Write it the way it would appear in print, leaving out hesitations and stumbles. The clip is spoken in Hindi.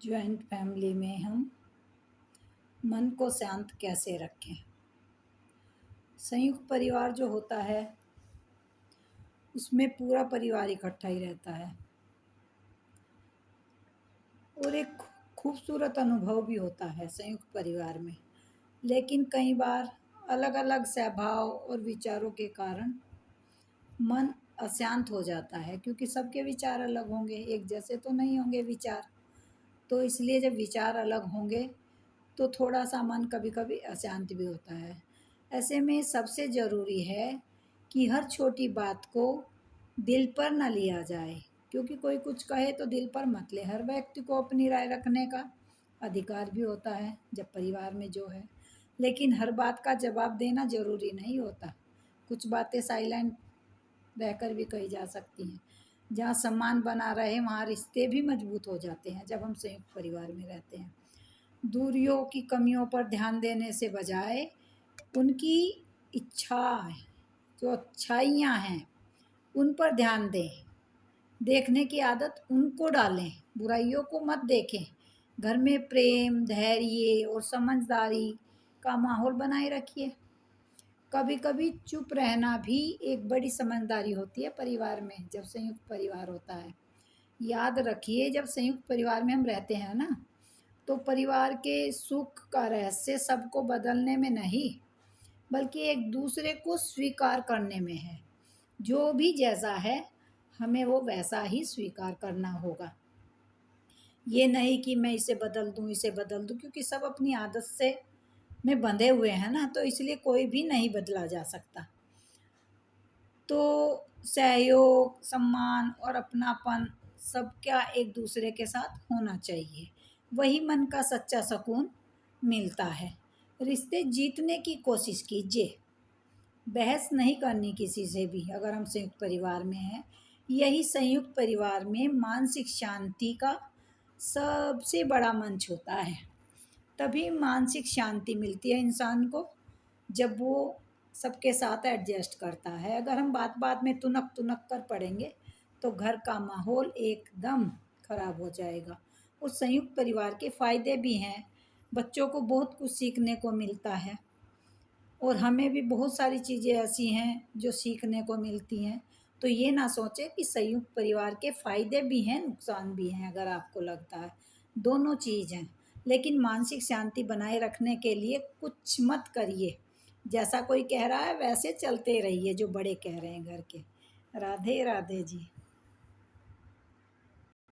जॉइंट फैमिली में हम मन को शांत कैसे रखें। संयुक्त परिवार जो होता है उसमें पूरा परिवार इकट्ठा ही रहता है और एक खूबसूरत अनुभव भी होता है संयुक्त परिवार में। लेकिन कई बार अलग अलग स्वभाव और विचारों के कारण मन अशांत हो जाता है, क्योंकि सबके विचार अलग होंगे, एक जैसे तो नहीं होंगे विचार। तो इसलिए जब विचार अलग होंगे तो थोड़ा सा मन कभी कभी अशांत भी होता है। ऐसे में सबसे ज़रूरी है कि हर छोटी बात को दिल पर न लिया जाए, क्योंकि कोई कुछ कहे तो दिल पर मत ले। हर व्यक्ति को अपनी राय रखने का अधिकार भी होता है जब परिवार में जो है, लेकिन हर बात का जवाब देना ज़रूरी नहीं होता। कुछ बातें साइलेंट रहकर भी कही जा सकती हैं। जहाँ सम्मान बना रहे वहाँ रिश्ते भी मजबूत हो जाते हैं जब हम संयुक्त परिवार में रहते हैं। दूरियों की कमियों पर ध्यान देने से बजाय उनकी इच्छा जो अच्छाइयाँ हैं उन पर ध्यान दें। देखने की आदत उनको डालें, बुराइयों को मत देखें। घर में प्रेम, धैर्य और समझदारी का माहौल बनाए रखिए। कभी कभी चुप रहना भी एक बड़ी समझदारी होती है परिवार में जब संयुक्त परिवार होता है। याद रखिए, जब संयुक्त परिवार में हम रहते हैं ना, तो परिवार के सुख का रहस्य सबको बदलने में नहीं, बल्कि एक दूसरे को स्वीकार करने में है। जो भी जैसा है हमें वो वैसा ही स्वीकार करना होगा। ये नहीं कि मैं इसे बदल दूँ, इसे बदल दूँ, क्योंकि सब अपनी आदत से में बंधे हुए हैं ना, तो इसलिए कोई भी नहीं बदला जा सकता। तो सहयोग, सम्मान और अपनापन सबका एक दूसरे के साथ होना चाहिए। वही मन का सच्चा सुकून मिलता है। रिश्ते जीतने की कोशिश कीजिए, बहस नहीं करनी किसी से भी। अगर हम संयुक्त परिवार में हैं, यही संयुक्त परिवार में मानसिक शांति का सबसे बड़ा मंच होता है। तभी मानसिक शांति मिलती है इंसान को जब वो सबके साथ एडजस्ट करता है। अगर हम बात बात में तुनक तुनक कर पड़ेंगे तो घर का माहौल एकदम खराब हो जाएगा। और संयुक्त परिवार के फ़ायदे भी हैं, बच्चों को बहुत कुछ सीखने को मिलता है और हमें भी बहुत सारी चीज़ें ऐसी हैं जो सीखने को मिलती हैं। तो ये ना सोचें कि संयुक्त परिवार के फ़ायदे भी हैं, नुकसान भी हैं। अगर आपको लगता है दोनों चीज़ हैं, लेकिन मानसिक शांति बनाए रखने के लिए कुछ मत करिए। जैसा कोई कह रहा है वैसे चलते रहिए, जो बड़े कह रहे हैं घर के। राधे राधे जी।